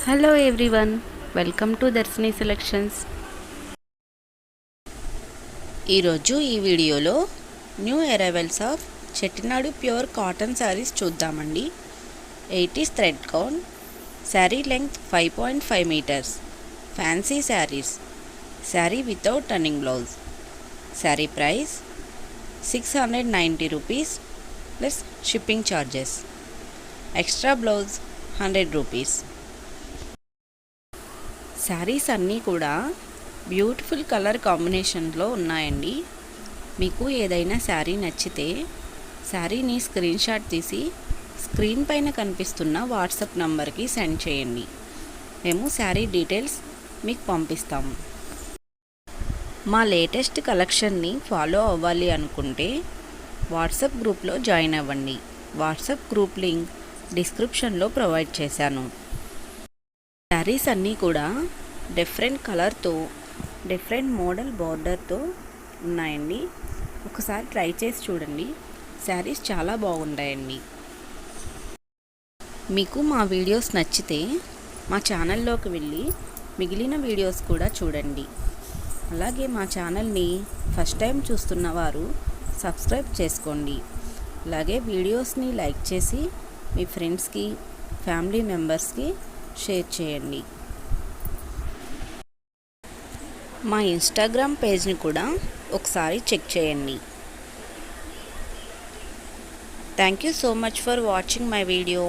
Hello everyone, welcome to Darshini selections. ఈరోజు ఈ వీడియోలో new arrivals of Chettinad pure cotton saris చూద్దామండి. 80s thread count, sari length 5.5 metres, fancy saris, sari without turning blouse. Sari price 690 rupees plus shipping charges. Extra blouse 100 rupees. Saris అన్నీ కూడా beautiful colour కాంబినేషన్లో ఉన్నాయండి. మీకు ఏదైనా శారీ నచ్చితే శారీని స్క్రీన్ షాట్ తీసి స్క్రీన్ పైన కనిపిస్తున్న వాట్సాప్ నంబర్కి సెండ్ చేయండి. మేము శారీ డీటెయిల్స్ మీకు పంపిస్తాము. మా లేటెస్ట్ కలెక్షన్ని ఫాలో అవ్వాలి అనుకుంటే వాట్సాప్ గ్రూప్లో జాయిన్ అవ్వండి. వాట్సాప్ గ్రూప్ లింక్ డిస్క్రిప్షన్లో ప్రొవైడ్ చేశాను. శారీస్ అన్నీ కూడా డిఫరెంట్ కలర్తో, డిఫరెంట్ మోడల్ బార్డర్తో ఉన్నాయండి. ఒకసారి ట్రై చేసి చూడండి. శారీస్ చాలా బాగుంటాయండి. మీకు మా వీడియోస్ నచ్చితే మా ఛానల్లోకి వెళ్ళి మిగిలిన వీడియోస్ కూడా చూడండి. అలాగే మా ఛానల్ని ఫస్ట్ టైం చూస్తున్న వారు సబ్స్క్రైబ్ చేసుకోండి. అలాగే వీడియోస్ని లైక్ చేసి మీ ఫ్రెండ్స్కి, ఫ్యామిలీ మెంబర్స్కి షేర్ చేయండి. మా ఇన్స్టాగ్రామ్ పేజ్ని కూడా ఒకసారి చెక్ చేయండి. Thank you so much for watching my video.